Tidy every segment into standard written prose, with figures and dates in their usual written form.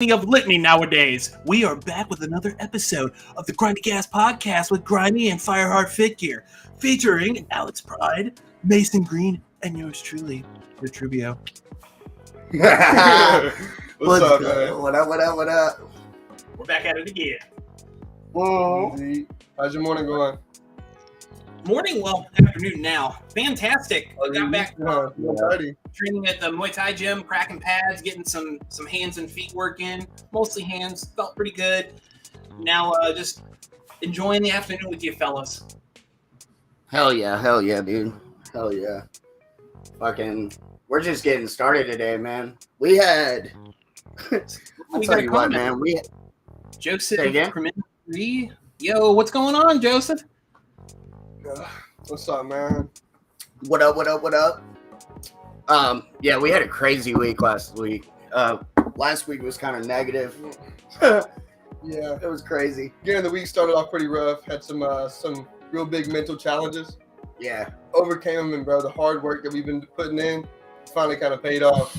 of litany nowadays. We are back with another episode of the Grimy Gassed podcast with Grimy and Fireheart Figure, featuring Alex Pride, Mason Green, and yours truly, the Trubio. What's up, man? What up? We're back at it again. How's your morning going? Morning, well, afternoon now. Fantastic. I got back Already. training at the Muay Thai gym, cracking pads, getting some hands and feet work in. Mostly hands. Felt pretty good. Now just enjoying the afternoon with you fellas. Hell yeah, dude. Hell yeah. Fucking, we're just getting started today, man. We had, I'll tell you what, man. We had, Joseph Cremini. Yo, what's going on, Joseph? What's up, man? What up? Yeah, we had a crazy week last week. Last week was kind of negative. Yeah, It was crazy. getting the week started off pretty rough. Had some real big mental challenges. Yeah. Overcame them, and bro, the hard work that we've been putting in finally kind of paid off.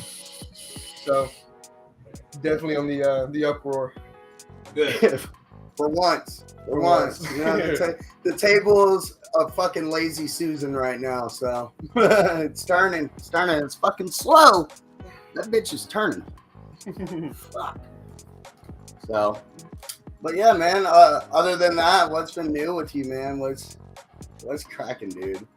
So definitely on the uproar. Good. For once. You know, the table's a fucking lazy Susan right now, so it's turning. It's fucking slow. That bitch is turning. Fuck. So, but yeah, man. Other than that, what's been new with you, man? What's cracking, dude?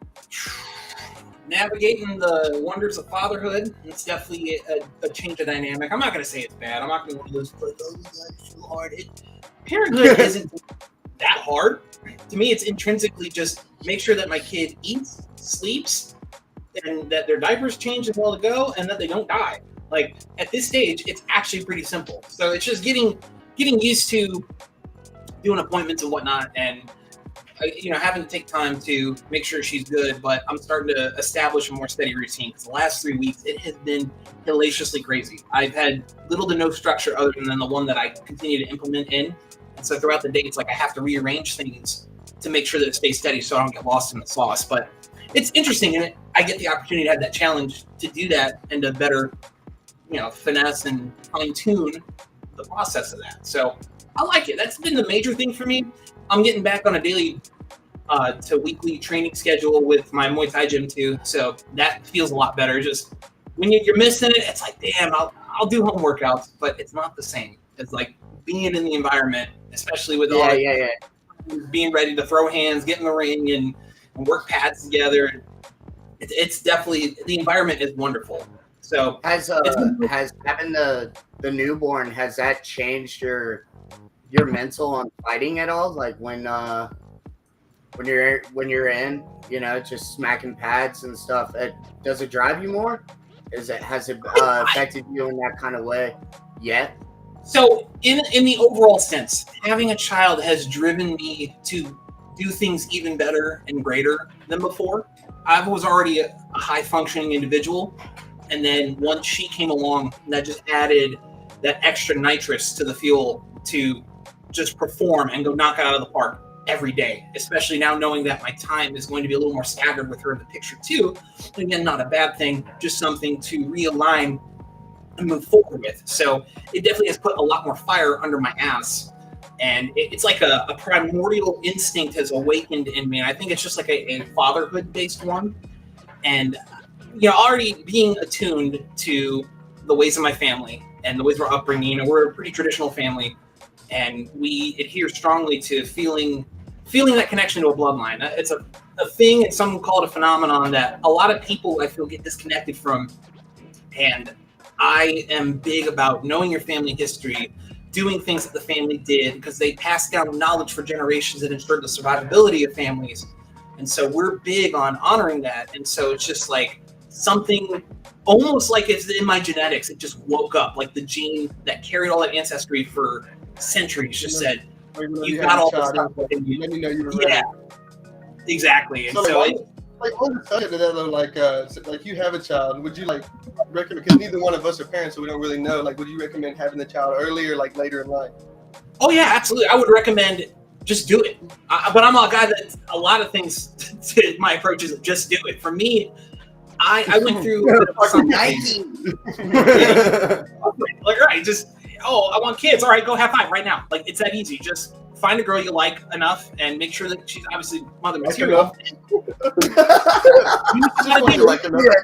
Navigating the wonders of fatherhood. It's definitely a change of dynamic. I'm not going to say it's bad. I'm not going to one of those like, oh, that's too hard. Parenthood isn't that hard. To me, it's intrinsically just make sure that my kid eats, sleeps, and that their diapers change as well to go, and that they don't die. Like at this stage, it's actually pretty simple. So it's just getting used to doing appointments and whatnot, and having to take time to make sure she's good. But I'm starting to establish a more steady routine because the last 3 weeks it has been hellaciously crazy. I've had little to no structure other than the one that I continue to implement in. And so throughout the day, it's like I have to rearrange things to make sure that it stays steady so I don't get lost in the sauce. But it's interesting, and I get the opportunity to have that challenge to do that and to better, finesse and fine-tune the process of that. So I like it. That's been the major thing for me. I'm getting back on a daily to weekly training schedule with my Muay Thai gym too. So that feels a lot better. Just when you're missing it, it's like, damn, I'll do home workouts, but it's not the same. It's like being in the environment, especially with being ready to throw hands, get in the ring, and work pads together. It's definitely, the environment is wonderful. So has having the newborn, has that changed your mental on fighting at all? Like when you're in, just smacking pads and stuff. Does it drive you more? Has it affected you in that kind of way yet? So in the overall sense, having a child has driven me to do things even better and greater than before. I was already a high functioning individual. And then once she came along, that just added that extra nitrous to the fuel to just perform and go knock it out of the park every day, especially now knowing that my time is going to be a little more staggered with her in the picture too. Again, not a bad thing, just something to realign and move forward with. So it definitely has put a lot more fire under my ass. And it's like a primordial instinct has awakened in me. And I think it's just like a fatherhood-based one. And, already being attuned to the ways of my family and the ways of our upbringing. We're a pretty traditional family. And we adhere strongly to feeling that connection to a bloodline. It's a thing, and some call it a phenomenon that a lot of people, I feel, get disconnected from. And I am big about knowing your family history, doing things that the family did, because they passed down knowledge for generations that ensured the survivability of families. And so we're big on honoring that. And so it's just like something almost like it's in my genetics. It just woke up, like the gene that carried all that ancestry for centuries just said, you got all this stuff within you. Let me know you were ready. Yeah, exactly. And on the side of that, though, like you have a child, would you recommend? Because neither one of us are parents, so we don't really know. Like, would you recommend having the child early or later in life? Oh yeah, absolutely. I would recommend just do it. But I'm a guy that a lot of things. To my approach is just do it. For me, I went through some Nike. Like, right, just oh, I want kids. All right, go have 5 right now. Like, it's that easy. Just find a girl you like enough and make sure that she's obviously mother material. Yeah,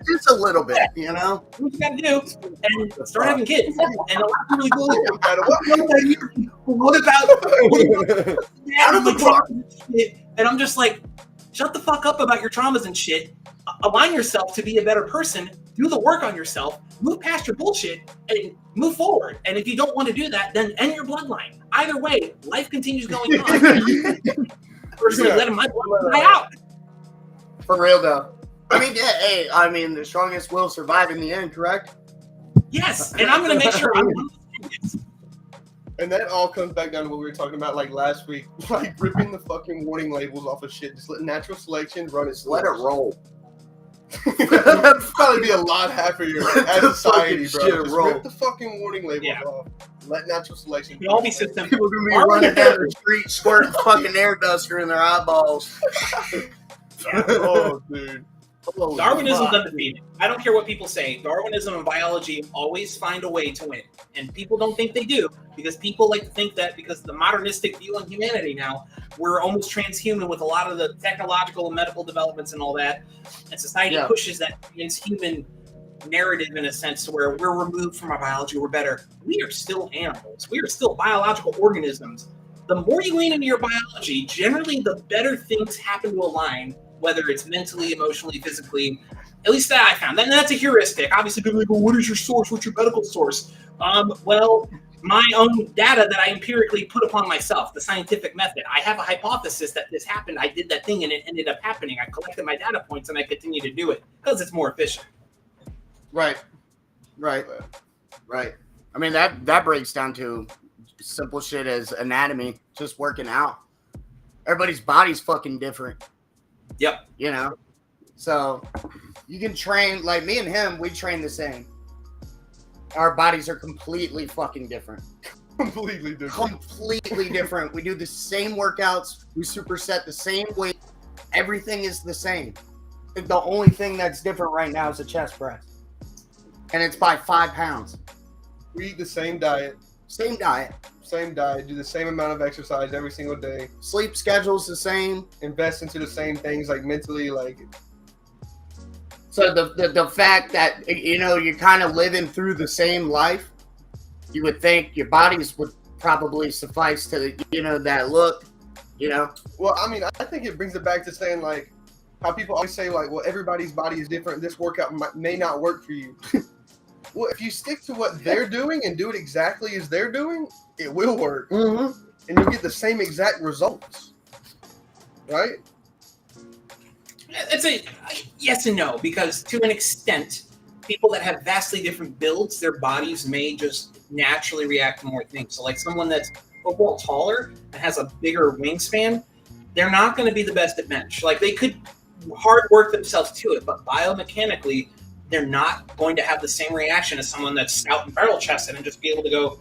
just a little bit, you know? What you gotta do, and start having kids. And a lot of really cool. What about out of the box? And I'm just like, shut the fuck up about your traumas and shit. Align yourself to be a better person. Do the work on yourself. Move past your bullshit and move forward. And if you don't want to do that, then end your bloodline. Either way, life continues going on. Personally, letting my bloodline die out. For real, though. I mean, yeah, hey, I mean, the strongest will survive in the end, correct? Yes, and I'm going to make sure I'm one of those idiots. And that all comes back down to what we were talking about like last week, like ripping the fucking warning labels off of shit. Just let natural selection run its Let it roll. That'd probably be a lot happier as a society, bro. Just roll. rip the fucking warning labels off. Let natural selection. We all be system. People are gonna be running down the street, squirting fucking air duster in their eyeballs. Oh, dude. Darwinism's undefeated. I don't care what people say. Darwinism and biology always find a way to win. And people don't think they do because people like to think that because the modernistic view on humanity now, we're almost transhuman with a lot of the technological and medical developments and all that. And society pushes that transhuman narrative in a sense to where we're removed from our biology, we're better. We are still animals. We are still biological organisms. The more you lean into your biology, generally the better things happen to align, whether it's mentally, emotionally, physically. At least that I found. And that's a heuristic. Obviously, people are like, well, what is your source? What's your medical source? Well, my own data that I empirically put upon myself, the scientific method. I have a hypothesis that this happened. I did that thing and it ended up happening. I collected my data points and I continue to do it because it's more efficient. Right. I mean, that breaks down to simple shit as anatomy, just working out. Everybody's body's fucking different. Yep. You know? So you can train, like me and him, we train the same. Our bodies are completely fucking different. Completely different. We do the same workouts. We superset the same weight. Everything is the same. The only thing that's different right now is a chest press. And it's by 5 pounds. We eat the same diet. Same diet. Do the same amount of exercise every single day. Sleep schedule's the same. Invest into the same things, like mentally, like. So the fact that, you know, you're kind of living through the same life, you would think your bodies would probably suffice to, you know, that look, you know. Well, I mean, I think it brings it back to saying, like, how people always say, like, well, everybody's body is different. This workout may not work for you. Well, if you stick to what they're doing and do it exactly as they're doing, it will work. Mm-hmm. And you'll get the same exact results. Right? It's a yes and no, because to an extent, people that have vastly different builds, their bodies may just naturally react to more things. So like someone that's overall taller and has a bigger wingspan, they're not going to be the best at bench. Like they could hard work themselves to it, but biomechanically, they're not going to have the same reaction as someone that's stout and barrel chested and just be able to go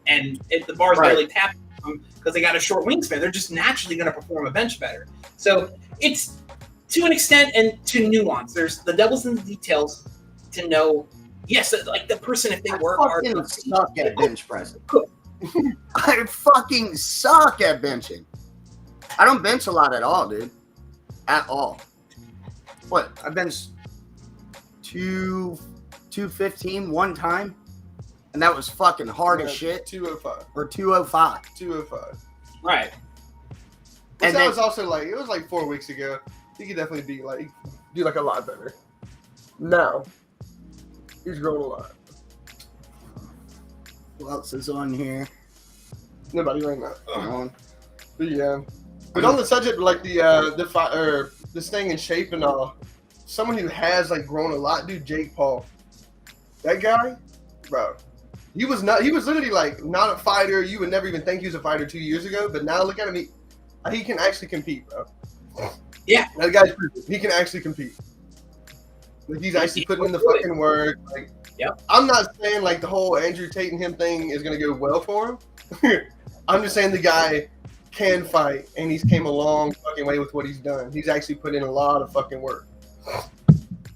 and if the bar's barely tapping them because they got a short wingspan. They're just naturally going to perform a bench better. So it's to an extent and to nuance. There's the devil's in the details to know. Yes, like the person if they work hard. I suck at bench pressing. I fucking suck at benching. I don't bench a lot at all, dude. At all. What? I benched 215 one time, and that was fucking hard as shit. 205 or 205. 205. Right. And that was also like it was like 4 weeks ago. He could definitely be like do like a lot better. Now he's grown a lot. Who else is on here? Nobody right now. But yeah. But on the subject, like the staying in shape and all, someone who has like grown a lot, dude, Jake Paul. That guy, bro. He was literally like not a fighter. You would never even think he was a fighter 2 years ago. But now look at him. He can actually compete, bro. Yeah. That guy's he can actually compete. Like he's actually putting in the fucking work. Like, yep. I'm not saying like the whole Andrew Tate and him thing is gonna go well for him. I'm just saying the guy can fight, and he's came a long fucking way with what he's done. He's actually put in a lot of fucking work.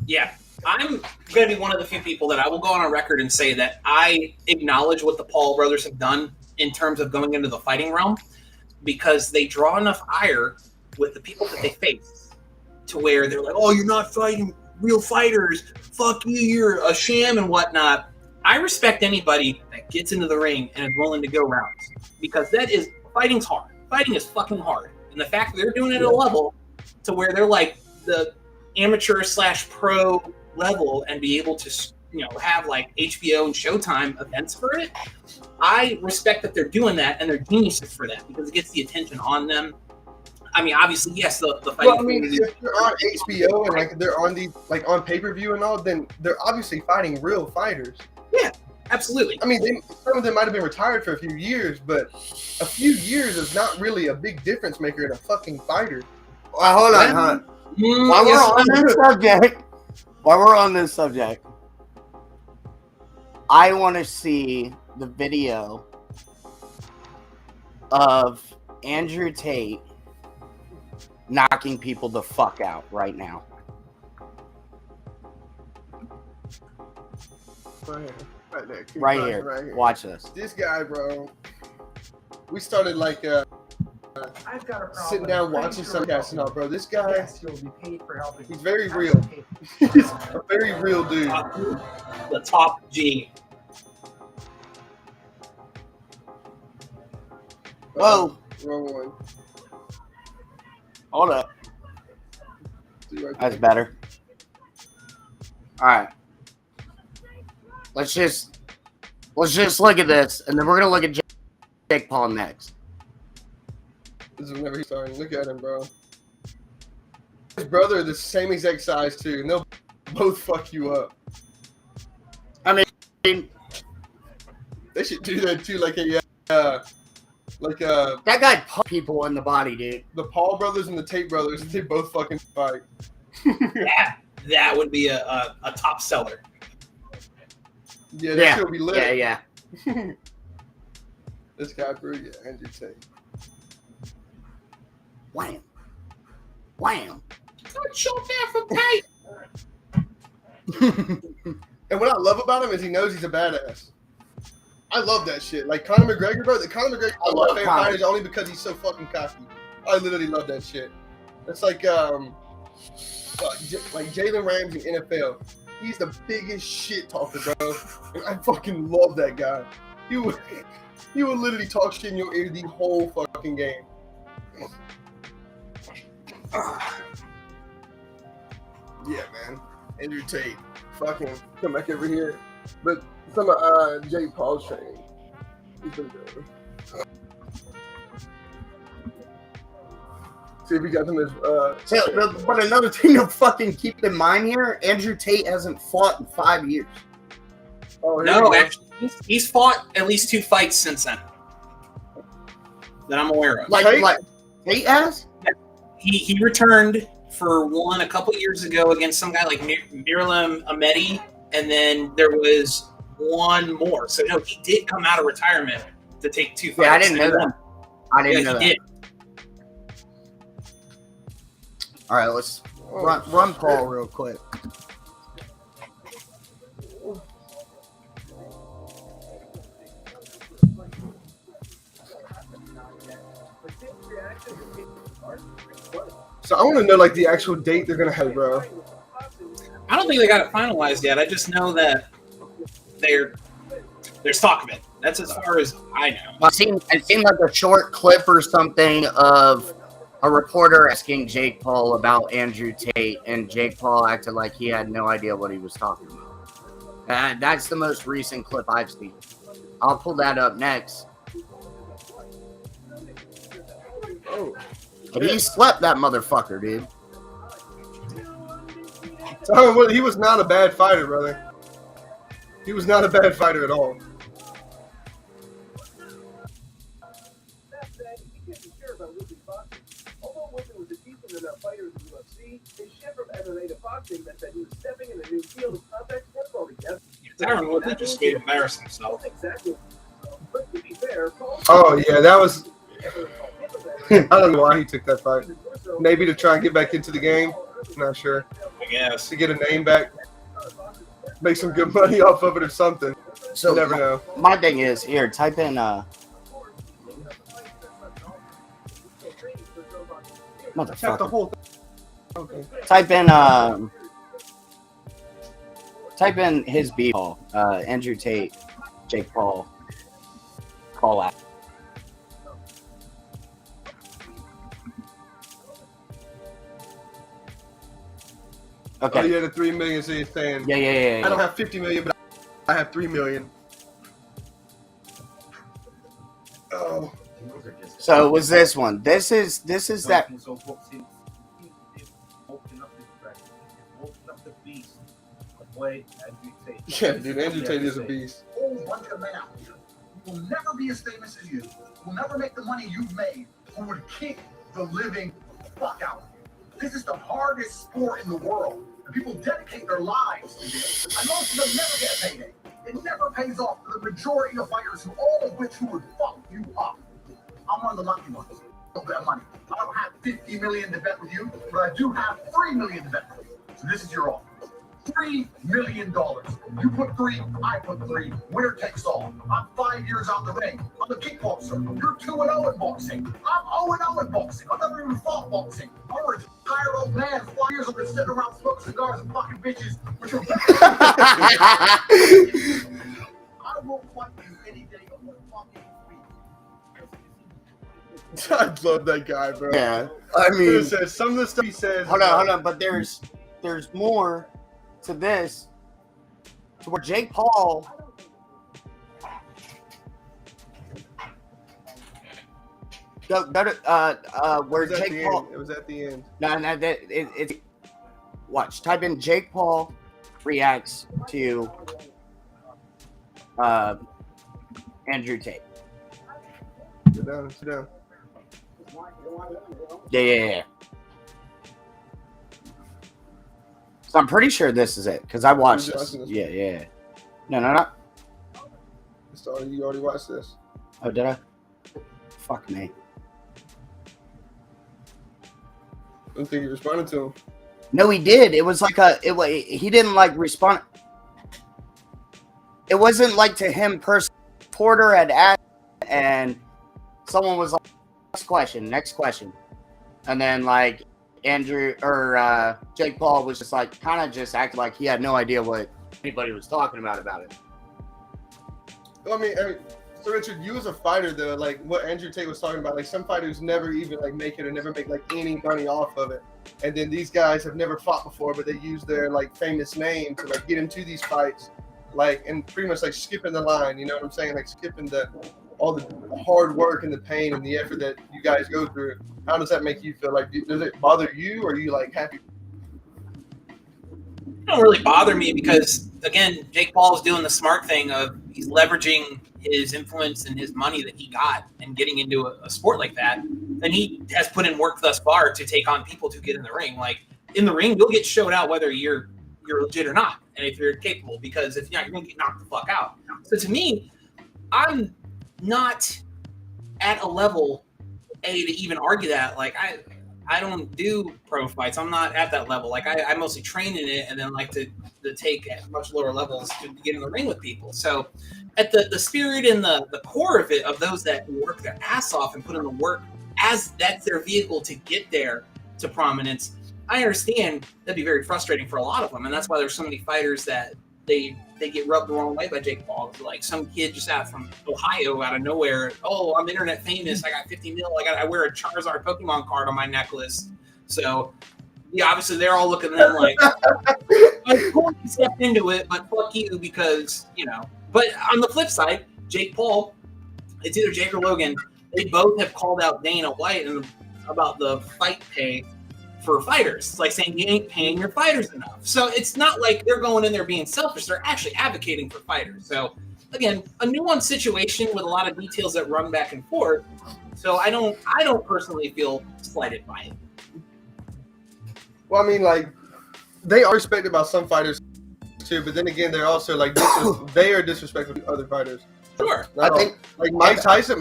Yeah, I'm going to be one of the few people that I will go on a record and say that I acknowledge what the Paul brothers have done in terms of going into the fighting realm, because they draw enough ire with the people that they face to where they're like, oh, you're not fighting real fighters. Fuck you, you're a sham and whatnot. I respect anybody that gets into the ring and is willing to go rounds, because fighting's hard. Fighting is fucking hard. And the fact that they're doing it at a level to where they're like the amateur/pro level and be able to, have like HBO and Showtime events for it, I respect that they're doing that, and they're geniuses for that because it gets the attention on them. I mean, obviously, yes, the fighting. Well, I mean, if they're on HBO and like they're on these on pay-per-view and all, then they're obviously fighting real fighters. Yeah, absolutely. I mean, some of them might have been retired for a few years, but a few years is not really a big difference maker in a fucking fighter. Well, hold on. While we're on this subject, I want to see the video of Andrew Tate knocking people the fuck out right now. Right there. Right here. Watch this. This guy, bro. We started like I've got a problem. sitting down watching some cast and all, bro. This guy, Yes, you'll be paid for helping. he's very real. He's a very real dude. The top G. Whoa. Wrong one. Hold up. See right That's there. better. All right. Let's just look at this, and then we're gonna look at Jake Paul next. This is whenever he's starting. Look at him, bro. His brother, the same exact size too, and they'll both fuck you up. I mean, They should do that too, like that guy punched people in the body, dude. the Paul brothers and the Tate brothers. They both fucking fight. That would be a top seller. Yeah, that should be lit. Yeah. This guy, bro, yeah, Andrew Tate. Wham. Wham. Don't show that for Tate. And what I love about him is he knows he's a badass. I love that shit. Like Conor McGregor, bro. The Conor McGregor I love my favorite Conor. fighter is only because he's so fucking cocky. I literally love that shit. It's like like Jalen Ramsey NFL. He's the biggest shit talker, bro. And I fucking love that guy. He would literally talk shit in your ear the whole fucking game. Yeah, man. Andrew Tate. Fucking come back over here. But some of Jake Paul's training. He's been good. See if we got him as But another thing to fucking keep in mind here, Andrew Tate hasn't fought in 5 years. oh, here No, we go. actually, he's fought at least 2 fights since then that I'm aware of. Like Tate has? He returned for one a couple years ago against some guy like Miralem Ahmedi, and then there was one more. So no, he did come out of retirement to take 2 fights. Yeah, I didn't know that. I didn't know that. Did. All right, let's Oh, run shit. Paul real quick. So I want to know like the actual date they're gonna have, bro. I don't think they got it finalized yet. I just know that there's talk of it. That's as far as I know. I seen like a short clip or something of a reporter asking Jake Paul about Andrew Tate, and Jake Paul acted like he had no idea what he was talking about. That's the most recent clip I've seen. I'll pull that up next. Oh, And he slept that motherfucker, dude. so he was not a bad fighter, brother. He was not a bad fighter at all. That said, he couldn't be sure about losing boxing. Although Woodson was a decent enough fighter in the UFC, his shift from MMA to boxing meant that he was stepping in a new field of combat sports altogether. Darren Woodley just made embarrass himself. Exactly. But to be fair, Paul Oh yeah, that was. I don't know why he took that fight. Maybe to try and get back into the game. Not sure. I guess. To get a name back. make some good money off of it or something. So You never know. my thing is here. Type in Check the motherfucker. whole thing. Okay. Type in his beat call. Andrew Tate, Jake Paul, call out. Okay. Oh, yeah, the 3 million. So you're saying Yeah. I don't have 50 million, but I have 3 million. Oh, So it was this one. This is that. yeah, dude. Andrew Tate is a beast. Whole bunch of men out here who will never be as famous as you, will never make the money you've made, who would kick the living fuck out of you. This is the hardest sport in the world. And people dedicate their lives to this. And most of them never get payday. It never pays off for the majority of fighters, who all of which who would fuck you up. I'm one of the lucky ones. A little bit of money. I don't have 50 million to bet with you, but I do have 3 million to bet with you. So this is your offer. $3 million. You put 3, I put 3. Winner takes all. I'm 5 years out the ring. I'm a kickboxer. You're 2-0 in boxing. I'm 0-0 in boxing. I've never even fought boxing. I'm a retired old man. 5 years I've been sitting around smoking cigars and fucking bitches, which are better. I will fight you any day of the fucking week. I love that guy, bro. Yeah. I mean, Says some of the stuff he says. hold on. But there's more to this. To where Jake Paul. Where Jake Paul. It was at the end. No, it's watch. Type in Jake Paul reacts to Andrew Tate. Sit down. Sit down. Yeah. So I'm pretty sure this is it because I watched You're this. watching this? Yeah. No. So you already watched this. Oh, did I? Fuck me. I don't think you responded to him. No, he did. It was like he didn't like respond. It wasn't like to him personally. Porter had asked, and someone was like, next question. And then like Andrew or Jake Paul was just like kind of just acted like he had no idea what anybody was talking about it. I mean, so Richard, you as a fighter though, like what Andrew Tate was talking about, like some fighters never even like make it or never make like any money off of it, and then these guys have never fought before, but they use their like famous name to like get into these fights, like and pretty much like skipping the line. You know what I'm saying? Like skipping all the hard work and the pain and the effort that you guys go through. How does that make you feel? Like, does it bother you, or are you like happy? It don't really bother me because, again, Jake Paul is doing the smart thing of he's leveraging his influence and his money that he got and getting into a sport like that. And he has put in work thus far to take on people to get in the ring. Like, in the ring, you'll get showed out whether you're legit or not, and if you're capable, because if you're not, you're going to get knocked the fuck out. So to me, I'm not at a level to even argue that. Like I don't do pro fights. I'm not at that level. Like I mostly train in it and then like to take at much lower levels to get in the ring with people. So at the spirit and the core of it, of those that work their ass off and put in the work as that's their vehicle to get there to prominence, I understand that'd be very frustrating for a lot of them. And that's why there's so many fighters that they get rubbed the wrong way by Jake Paul. Like some kid just out from Ohio out of nowhere. Oh, I'm internet famous. I got 50 mil. I wear a Charizard Pokemon card on my necklace. So yeah, obviously they're all looking at them like, I totally stepped into it, but fuck you because, you know. But on the flip side, Jake Paul, it's either Jake or Logan, they both have called out Dana White about the fight pay for fighters. It's like saying you ain't paying your fighters enough. So it's not like they're going in there being selfish. They're actually advocating for fighters. So again, a nuanced situation with a lot of details that run back and forth. So I don't personally feel slighted by it. Well, I mean, like they are respected by some fighters too, but then again, they're also like they are disrespectful to other fighters. Sure. I think like Mike Tyson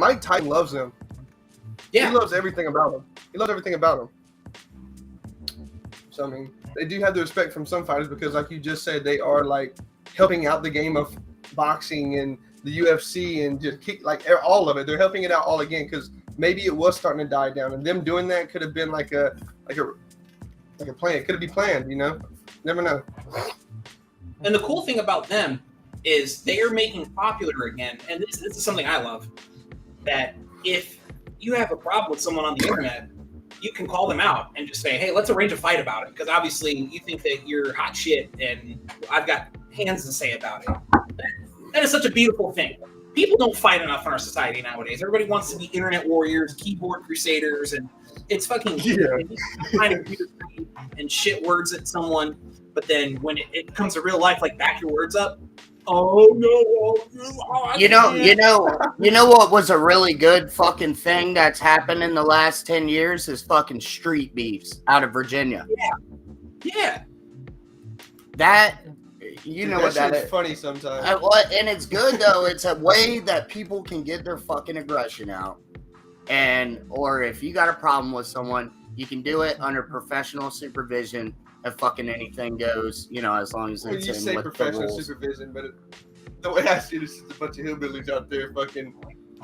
loves him. Yeah. He loves everything about him. So I mean, they do have the respect from some fighters because, like you just said, they are like helping out the game of boxing and the UFC and just all of it. They're helping it out all again because maybe it was starting to die down, and them doing that could have been like a plan. It could have been planned, you know. Never know. And the cool thing about them is they are making popular again, and this is something I love. That if you have a problem with someone on the internet, you can call them out and just say, "Hey, let's arrange a fight about it." Because obviously, you think that you're hot shit, and I've got hands to say about it. That is such a beautiful thing. People don't fight enough in our society nowadays. Everybody wants to be internet warriors, keyboard crusaders, and it's fucking and shit words at someone. But then when it comes to real life, like back your words up. Oh no! You know what was a really good fucking thing that's happened in the last 10 years is fucking street beefs out of Virginia. Yeah. That know what that is. Funny sometimes. And it's good though. It's a way that people can get their fucking aggression out. Or if you got a problem with someone, you can do it under professional supervision. And fucking anything goes, as long as it's you in say with professional the rules. supervision, but the way I see this is a bunch of hillbillies out there fucking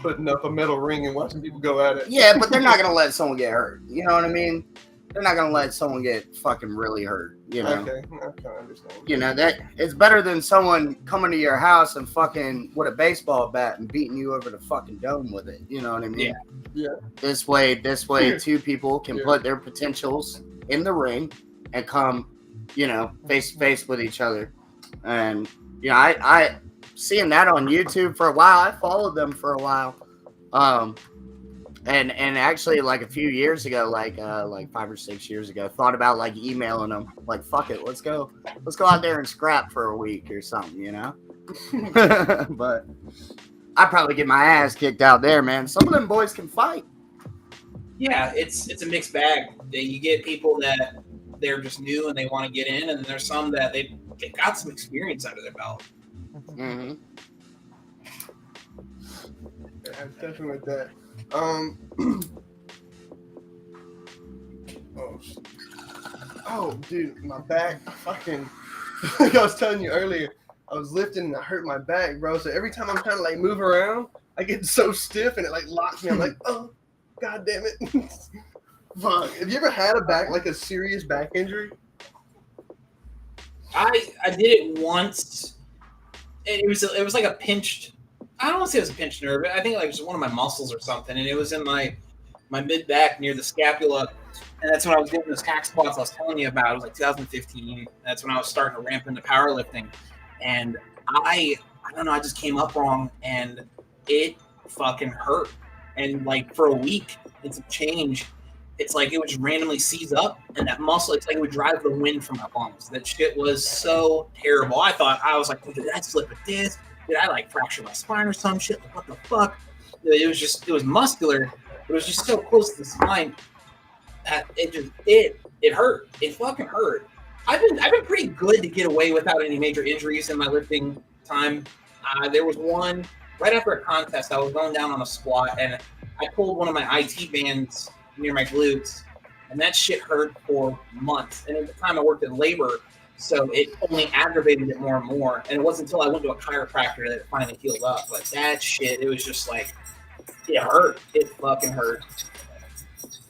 putting up a metal ring and watching people go at it. Yeah, but they're not gonna let someone get hurt. You know what I mean? They're not gonna let someone get fucking really hurt. You know? Okay, I can understand. That it's better than someone coming to your house and fucking with a baseball bat and beating you over the fucking dome with it. You know what I mean? Yeah. This way, two people can put their potentials in the ring and come, face to face with each other. And I seeing that on YouTube for a while. I followed them for a while. And actually like a few years ago, like 5 or 6 years ago, thought about like emailing them, like, fuck it, let's go out there and scrap for a week or something, But I'd probably get my ass kicked out there, man. Some of them boys can fight. Yeah, it's a mixed bag. You get people that they're just new and they want to get in, and then there's some that they got some experience under their belt. Mm-hmm. Yeah, definitely like that. Oh, dude, my back, fucking, like I was telling you earlier, I was lifting and I hurt my back, bro. So every time I'm trying to like move around, I get so stiff and it like locks me. I'm like, oh, god damn it. Fuck. Have you ever had a serious back injury? I did it once. It was like a pinched. I don't want to say it was a pinched nerve. I think like it was one of my muscles or something, and it was in my mid back near the scapula. And that's when I was getting those hack spots I was telling you about. It was like 2015. That's when I was starting to ramp into powerlifting, and I don't know. I just came up wrong, and it fucking hurt. And like for a week, it's a change. It's like it would just randomly seize up, and that muscle, it's like it would drive the wind from my lungs. That shit was so terrible. I was like, did I slip a disc? Did I like fracture my spine or some shit? Like, what the fuck? It was muscular. It was just so close to the spine that it hurt. It fucking hurt. I've been pretty good to get away without any major injuries in my lifting time. There was one right after a contest. I was going down on a squat, and I pulled one of my IT bands near my glutes, and that shit hurt for months. And at the time I worked in labor, so it only aggravated it more and more. And it wasn't until I went to a chiropractor that it finally healed up. But that shit, it was just like, it hurt. It fucking hurt.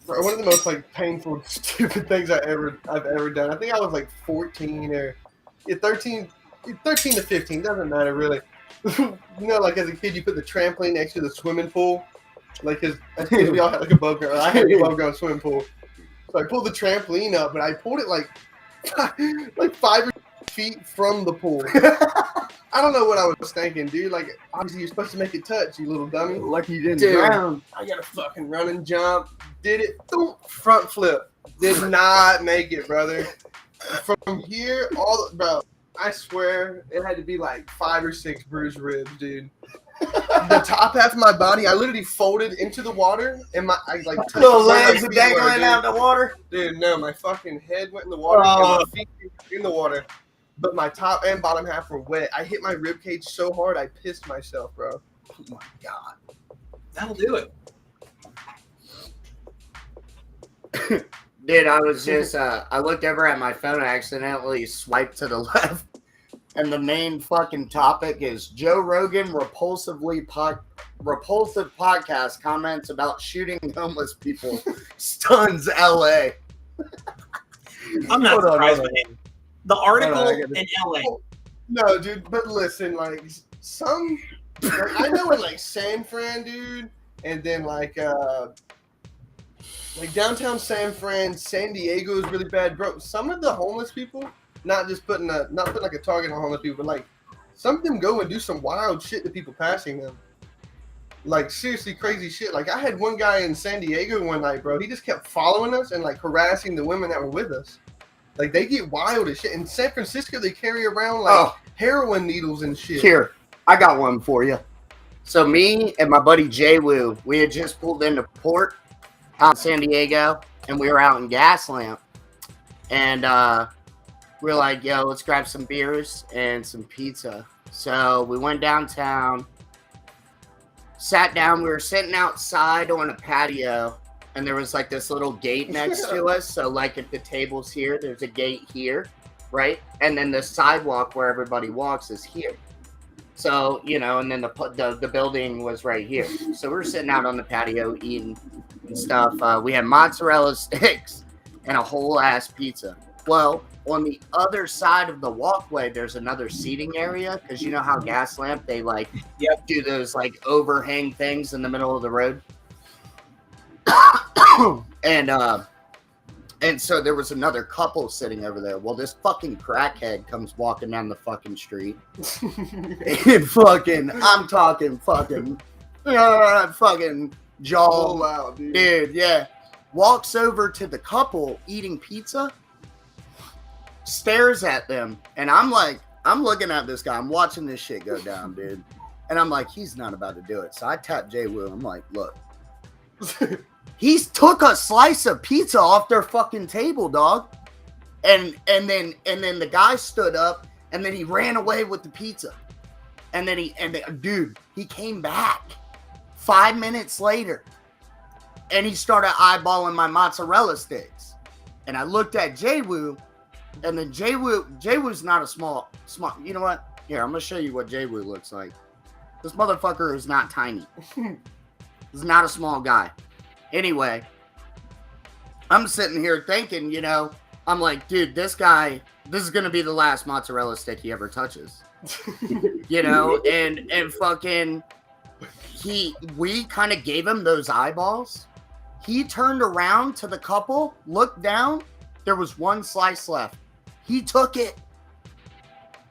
One of the most like painful, stupid things I've ever done. I think I was like 14 or 13 to 15. Doesn't matter really. Like as a kid, you put the trampoline next to the swimming pool. Like, as kids, we all had like a above ground. I had a above ground swimming pool. So I pulled the trampoline up, but I pulled it like 5 feet from the pool. I don't know what I was thinking, dude. Like, obviously you're supposed to make it touch, you little dummy. Like you didn't drown. I got to fucking run and jump. Did it. Front flip. Did not make it, brother. From here, bro, I swear it had to be like 5 or 6 bruised ribs, dude. The top half of my body, I literally folded into the water, and I like touched little legs dangling out the water. Dude, no, my fucking head went in the water, and my feet were in the water, but my top and bottom half were wet. I hit my rib cage so hard, I pissed myself, bro. Oh my god, that'll do it. Dude, I was just I looked over at my phone. I accidentally swiped to the left. and the main fucking topic is Joe Rogan repulsive podcast comments about shooting homeless people stuns LA. I'm not surprised by him. The article in LA. No, dude, but listen, like I know in like San Fran, dude, and then like downtown San Fran, San Diego is really bad, bro. Some of the homeless people, not putting like a target on homeless people, but like some of them go and do some wild shit to people passing them. Like seriously crazy shit. Like I had one guy in San Diego one night, bro. He just kept following us and like harassing the women that were with us. Like they get wild as shit. In San Francisco, they carry around like heroin needles and shit. Here, I got one for you. So me and my buddy Jay Woo, we had just pulled into port out in San Diego, and we were out in Gaslamp, and we were like, yo, let's grab some beers and some pizza. So we went downtown, sat down. We were sitting outside on a patio, and there was like this little gate next to us. So like if the table's here, there's a gate here, right? And then the sidewalk where everybody walks is here. So, you know, and then the building was right here. So we were sitting out on the patio eating and stuff. We had mozzarella sticks and a whole ass pizza. Well, on the other side of the walkway, there's another seating area, because you know how Gaslamp, they like do those like overhang things in the middle of the road. And so there was another couple sitting over there. Well, this fucking crackhead comes walking down the fucking street. And I'm talking fucking jaw. Oh, wow, dude, yeah. Walks over to the couple eating pizza, stares at them, and I'm looking at this guy. I'm watching this shit go down, dude. And I'm like, he's not about to do it. So I tap Jay Will. I'm like, look. He took a slice of pizza off their fucking table, dog. And then the guy stood up, and then he ran away with the pizza. And then he came back 5 minutes later, and he started eyeballing my mozzarella sticks. And I looked at Jay Woo, and then Jay Woo's not a small. You know what? Here, I'm gonna show you what Jay Woo looks like. This motherfucker is not tiny. He's not a small guy. Anyway, I'm sitting here thinking, you know, I'm like, dude, this is going to be the last mozzarella stick he ever touches. You know, and fucking, we kind of gave him those eyeballs. He turned around to the couple, looked down, there was one slice left. He took it.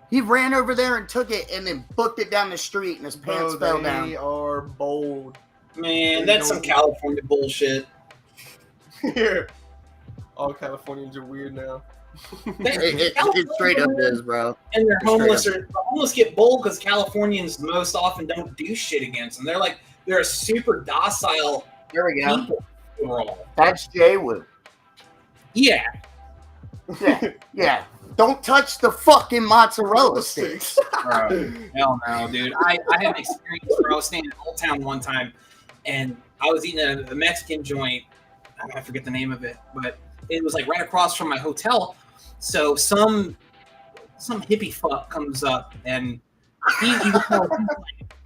He ran over there and took it and then booked it down the street, and his pants fell down. They are bold. Man, that's some California bullshit. Here. All Californians are weird now. It straight up is, bro. And they're homeless. The homeless get bold because Californians most often don't do shit against them. They're a super docile There we go. people overall. That's Jay Woo. Yeah. Yeah. Don't touch the fucking mozzarella sticks. Bro, hell no, dude. I had an experience where I was staying in Old Town one time, and I was eating a Mexican joint. I forget the name of it, but it was like right across from my hotel. So some hippie fuck comes up, and he was like,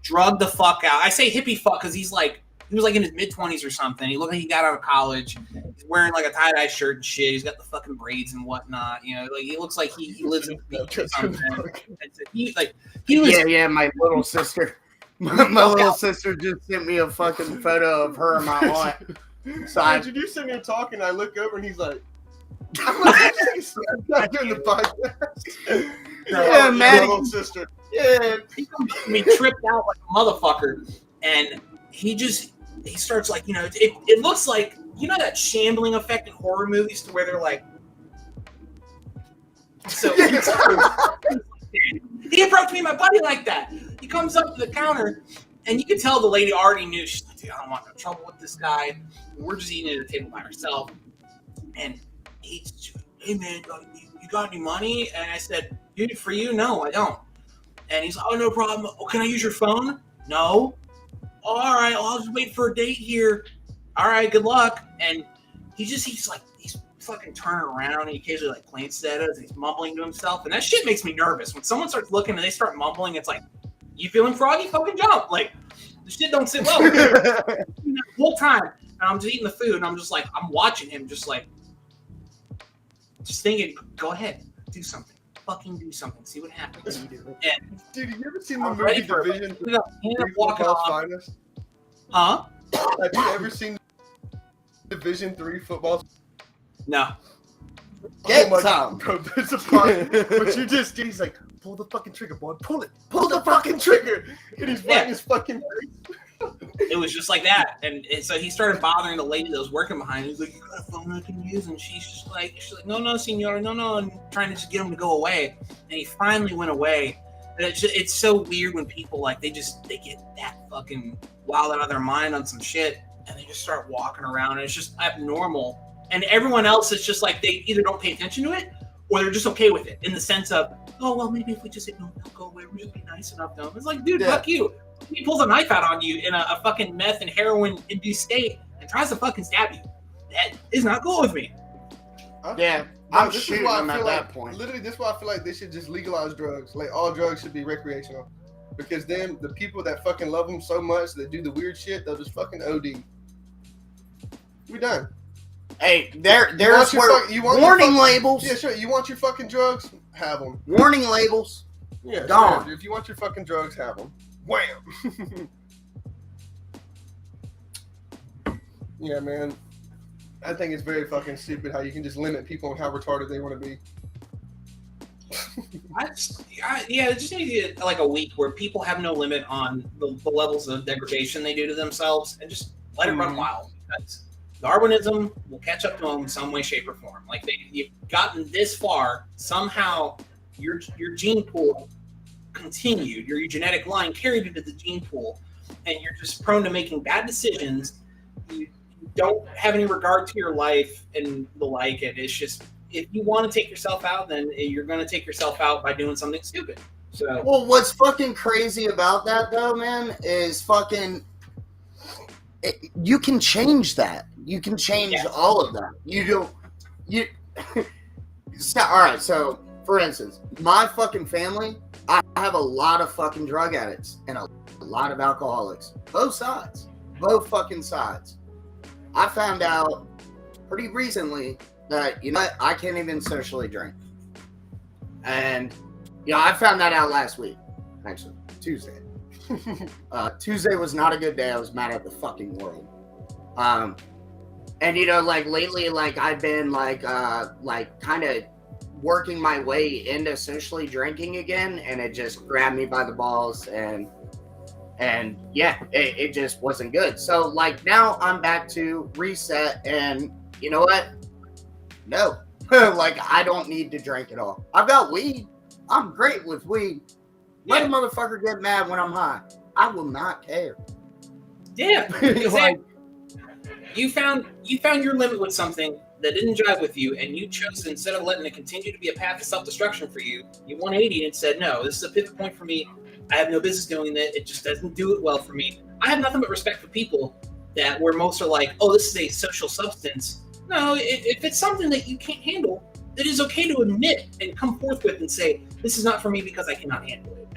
drugged the fuck out. I say hippie fuck because he was like in his mid-20s or something. He looked like he got out of college. He's wearing like a tie-dye shirt and shit. He's got the fucking braids and whatnot. You know, like he looks like he lives in the beach or something. He was Yeah, my little sister. My little sister just sent me a fucking photo of her and my aunt. So I introduced him here talking. I look over and he's like, I'm not doing the podcast. Yeah, man. Little sister. Yeah, he comes up to me tripped out like a motherfucker, and he starts like, you know, it looks like, you know, that shambling effect in horror movies to where they're like, so he approached me and my buddy like that. He comes up to the counter, and you can tell the lady already knew. She's like, dude, I don't want no trouble with this guy. We're just eating at a table by ourselves. And he's, hey man, you got any money? And I said, dude, for you, no, I don't. And he's like, oh, no problem. Oh, can I use your phone? No. All right, I'll just wait for a date here. All right, good luck. And he's fucking turning around and he occasionally like glances at us and he's mumbling to himself. And that shit makes me nervous. When someone starts looking and they start mumbling, it's like, you feeling froggy? Fucking jump. Like, the shit don't sit well. The whole time. And I'm just eating the food and I'm just like, I'm watching him just thinking, go ahead, do something. Fucking do something. See what happens. And, dude, you ever seen the I'm movie ready for Division it. 3 He ended up walking Football's off. Finest? Huh? Have you ever seen Division 3 football? No. Get Oh my some. God, bro, there's a part, but he's like, pull the fucking trigger, boy, pull the fucking trigger, and he's right in his fucking face. It was just like that, and so he started bothering the lady that was working behind him. He's like, "You got a phone I can use?" And she's like, "No, senor, no," and trying to just get him to go away. And he finally went away. And it's so weird when people like they get that fucking wild out of their mind on some shit, and they just start walking around, and it's just abnormal. And everyone else is just like they either don't pay attention to it or they're just okay with it in the sense of, oh well, maybe if we just ignore it, they'll go away. We'll just be nice enough to them. It's like, dude, fuck you. He pulls a knife out on you in a fucking meth and heroin induced state and tries to fucking stab you. That is not cool with me. Yeah, No, I'm this is shooting why I them at feel that like, point. Literally, this is why I feel like they should just legalize drugs. Like, all drugs should be recreational. Because then the people that fucking love them so much that do the weird shit, they'll just fucking OD. We done. Hey, there's where warning labels. Yeah, sure. You want your fucking drugs? Have them. Warning labels. Yeah, Gone. Sure. If you want your fucking drugs, have them. Wham. Yeah, man. I think it's very fucking stupid how you can just limit people on how retarded they want to be. It just needs to be like a week where people have no limit on the levels of degradation they do to themselves and just let it run wild. Because Darwinism will catch up to them in some way, shape, or form. Like you've gotten this far, somehow your gene pool continued, your genetic line carried into the gene pool, and you're just prone to making bad decisions. You don't have any regard to your life and the like, and it's just, if you want to take yourself out, then you're going to take yourself out by doing something stupid. So, well, what's fucking crazy about that though, man, is you can change that. You can change all of that. All right, so for instance, my fucking family, I have a lot of fucking drug addicts and a lot of alcoholics. Both sides. Both fucking sides. I found out pretty recently that, you know what, I can't even socially drink. And, I found that out last week. Actually, Tuesday. Tuesday was not a good day. I was mad at the fucking world. And, lately, I've been, kind of working my way into socially drinking again, and it just grabbed me by the balls, and it just wasn't good. So, now I'm back to reset, and you know what? No. I don't need to drink at all. I've got weed. I'm great with weed. Let a motherfucker get mad when I'm high. I will not care. Yeah, exactly. You found your limit with something that didn't jive with you, and you chose, instead of letting it continue to be a path of self-destruction for you, you 180 and said, no, this is a pivot point for me. I have no business doing that. It just doesn't do it well for me. I have nothing but respect for people where most are like, oh, this is a social substance. No, if it's something that you can't handle, it is okay to admit and come forth with and say, this is not for me because I cannot handle it.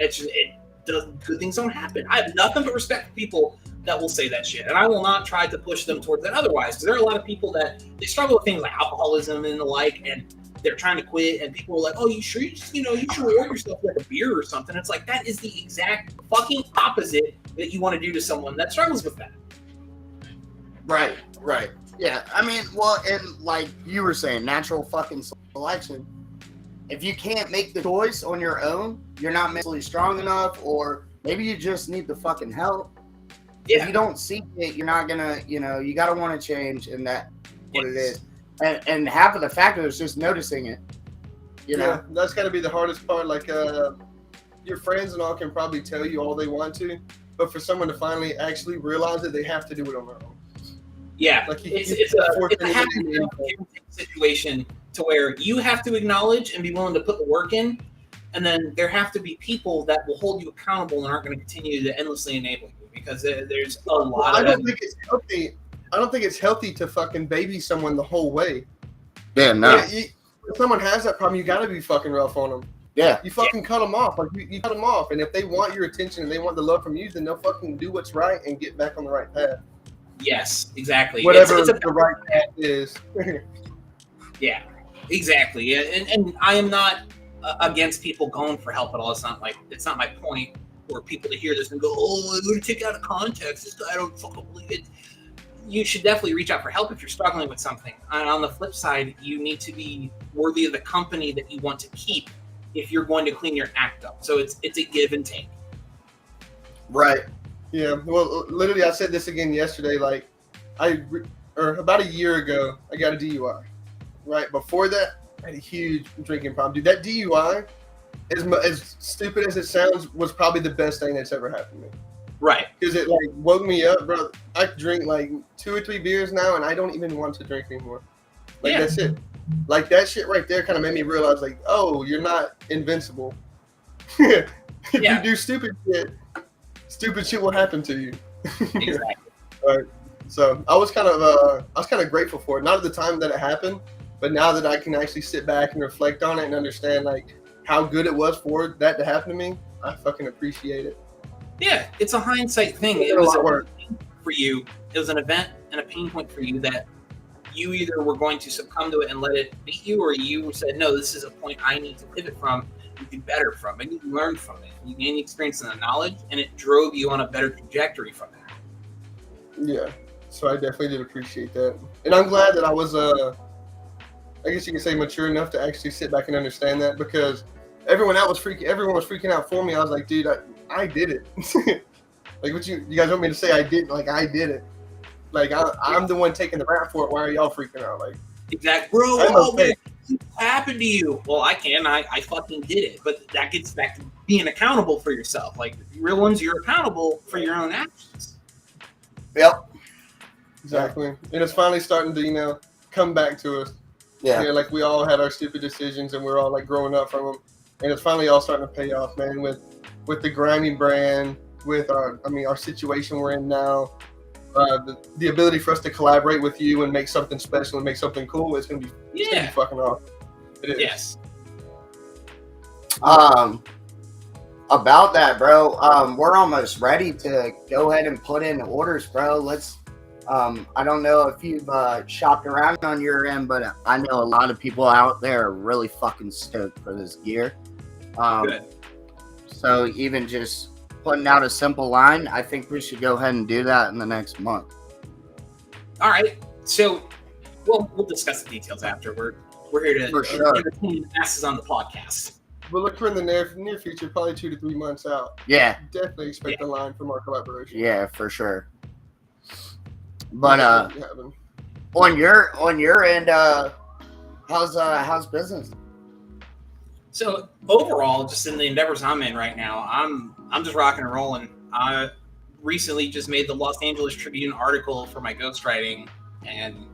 Good things don't happen. I have nothing but respect for people that will say that shit, and I will not try to push them towards that otherwise, because there are a lot of people that they struggle with things like alcoholism and the like, and they're trying to quit, and people are like, oh, you sure? You should reward yourself with a beer or something. It's like, that is the exact fucking opposite that you want to do to someone that struggles with that. Right. Yeah, I mean, well, and like you were saying, natural fucking selection. If you can't make the choice on your own, you're not mentally strong enough, or maybe you just need the fucking help. Yeah. If you don't seek it, you're not gonna, you gotta want to change, and that's what it is. And half of the factor is just noticing it. Yeah, that's gotta be the hardest part. Your friends and all can probably tell you all they want to, but for someone to finally actually realize it, they have to do it on their own. Yeah, it's a happy situation to where you have to acknowledge and be willing to put the work in, and then there have to be people that will hold you accountable and aren't going to continue to endlessly enable you, because there's a lot of I don't think it's healthy to fucking baby someone the whole way. Yeah, no. If someone has that problem, you got to be fucking rough on them. Yeah. You fucking cut them off. Like you cut them off, and if they want your attention and they want the love from you, then they'll fucking do what's right and get back on the right path. Yes, exactly. Whatever it's the right path is. Yeah, exactly. Yeah, and I am not against people going for help at all. It's not my point for people to hear this and go, "Oh, I'm going to take it out of context. This guy, I don't fucking believe it." You should definitely reach out for help if you're struggling with something. And on the flip side, you need to be worthy of the company that you want to keep if you're going to clean your act up. So it's a give and take. Right. Yeah. Well, literally, I said this again yesterday. Like, about a year ago, I got a DUI. Right before that, I had a huge drinking problem. Dude, that DUI, as stupid as it sounds, was probably the best thing that's ever happened to me. Right. Because it like woke me up, bro. I drink like 2 or 3 beers now, and I don't even want to drink anymore. Like that's it. Like that shit right there kind of made me realize, like, oh, you're not invincible. If you do stupid shit will happen to you. Exactly. Right. So I was kind of grateful for it. Not at the time that it happened, but now that I can actually sit back and reflect on it and understand like how good it was for that to happen to me, I fucking appreciate it. Yeah, it's a hindsight thing. It was a pain for you. It was an event and a pain point for you that you either were going to succumb to it and let it beat you, or you said, no, this is a point I need to pivot from and do better from. And you learned from it. You gained the experience and the knowledge, and it drove you on a better trajectory from that. Yeah, so I definitely did appreciate that. And I'm glad that I was, I guess you could say, mature enough to actually sit back and understand that, because everyone was freaking out for me. I was like, dude, I did it. Like, what you guys want me to say? I did. Like, I did it. Like, I'm the one taking the rap for it. Why are y'all freaking out? Like, exactly, bro. Oh man, what happened to you? Well, I fucking did it. But that gets back to being accountable for yourself. Like, real ones, you're accountable for your own actions. Yep. Exactly. And it's finally starting to, come back to us. Yeah. Like, we all had our stupid decisions, and we're all like growing up from them. And it's finally all starting to pay off, man. With the Grimy brand, with our situation we're in now, the ability for us to collaborate with you and make something special and make something cool, it's gonna be fucking awesome. It is. Yes. About that, bro. We're almost ready to go ahead and put in orders, bro. Let's. I don't know if you've shopped around on your end, but I know a lot of people out there are really fucking stoked for this gear. Good. So even just putting out a simple line, I think we should go ahead and do that in the next month. All right. So we'll discuss the details after. We're here to entertain masses on the podcast. But look for in the near future, probably 2 to 3 months out. Yeah. Definitely expect a line from our collaboration. Yeah, for sure. But on your end, how's business? So overall, just in the endeavors I'm in right now, I'm just rocking and rolling. I recently just made the Los Angeles Tribune article for my ghostwriting, and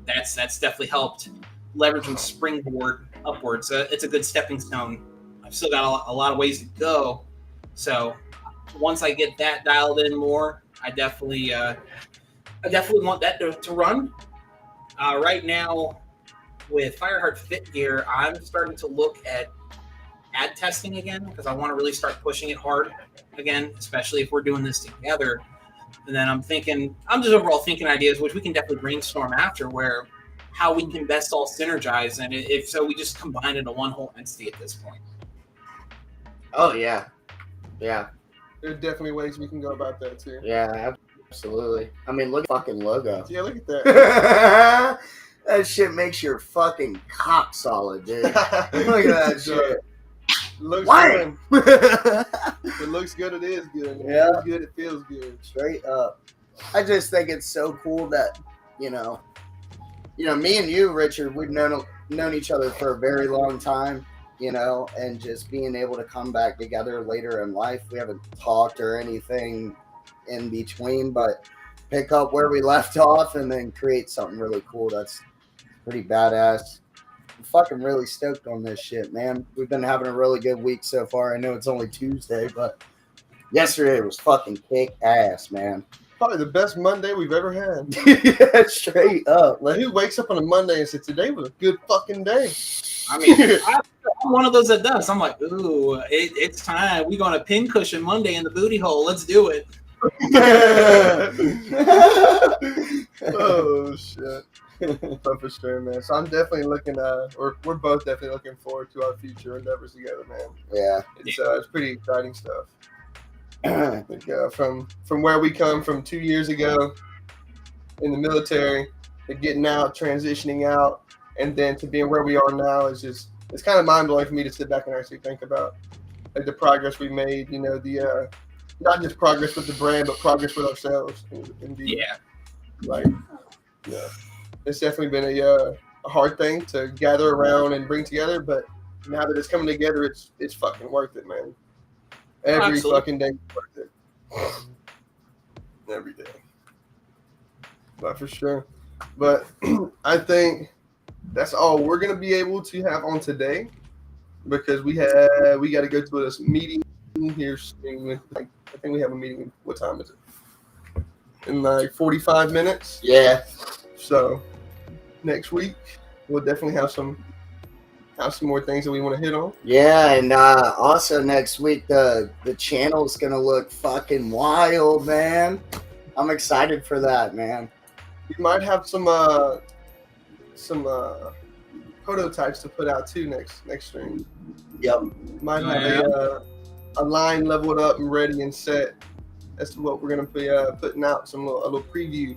that's definitely helped leverage and springboard upwards. It's a good stepping stone. I've still got a lot of ways to go. So once I get that dialed in more, I definitely want that to run. Right now, with Fireheart Fit Gear, I'm starting to look at ad testing again, because I want to really start pushing it hard again, especially if we're doing this together. And then I'm just overall thinking ideas, which we can definitely brainstorm after, where how we can best all synergize. And if so, we just combine into one whole entity at this point. Oh, yeah. Yeah. There's definitely ways we can go about that, too. Yeah, absolutely. I mean, look at the fucking logo. Yeah, look at that. That shit makes your fucking cock solid, dude. Look at that shit. Looks Why? good. It looks good. It is good. It feels good. It feels good. Straight up. I just think it's so cool that, me and you, Richard, we've known each other for a very long time, and just being able to come back together later in life. We haven't talked or anything in between, but pick up where we left off and then create something really cool. That's pretty badass. I'm fucking really stoked on this shit, man. We've been having a really good week so far. I know it's only Tuesday, but yesterday was fucking kick ass, man. Probably the best Monday we've ever had. Yeah, straight up. Like, who wakes up on a Monday and says, today was a good fucking day? I mean, I'm one of those that does. I'm like, ooh, it's time. We going to pincushion Monday in the booty hole. Let's do it. Oh, shit. Oh, for sure, man. So I'm definitely looking, or we're both definitely looking forward to our future endeavors together, man. Yeah. It's pretty exciting stuff. I think, from where we come from 2 years ago in the military, to getting out, transitioning out, and then to being where we are now is just, it's kind of mind blowing for me to sit back and actually think about like the progress we made. You know, the not just progress with the brand, but progress with ourselves. Like, yeah, it's definitely been a hard thing to gather around and bring together, but now that it's coming together, it's fucking worth it, man. Every Absolutely. fucking day is worth it. Every day. But for sure. But I think that's all we're gonna be able to have on today, because we got to go to this meeting here soon. Like, I think we have a meeting. What time is it? In like 45 minutes. Yeah. So next week we'll definitely have some more things that we want to hit on. Yeah, and also next week the channel's gonna look fucking wild, man. I'm excited for that, man. We might have some prototypes to put out too next stream. Yep. Might have a line leveled up and ready and set as to what we're gonna be putting out. A little preview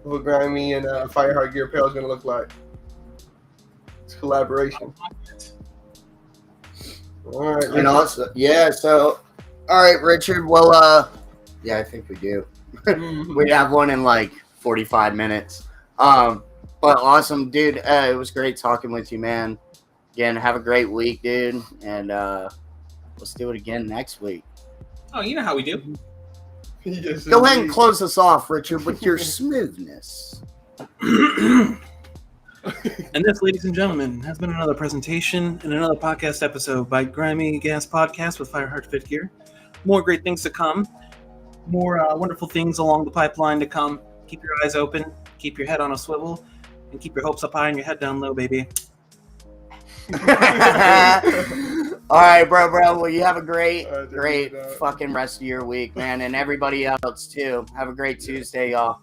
of what Grimy and Fireheart Gear Apparel is gonna look like. It's collaboration. All right. And also, yeah. So, all right, Richard. Well, yeah, I think we do. We have one in like 45 minutes. But awesome, dude. It was great talking with you, man. Again, have a great week, dude. And let's do it again next week. Oh, you know how we do. Yes, Go ahead and indeed. close us off, Richard, with your smoothness. And this, ladies and gentlemen, has been another presentation and another podcast episode by Grimy Gassed Podcast with Fireheart Fit Gear. More great things to come. More wonderful things along the pipeline to come. Keep your eyes open. Keep your head on a swivel. And keep your hopes up high and your head down low, baby. All right, bro. Well, you have a great All right, fucking rest of your week, man. And everybody else, too. Have a great Tuesday, y'all.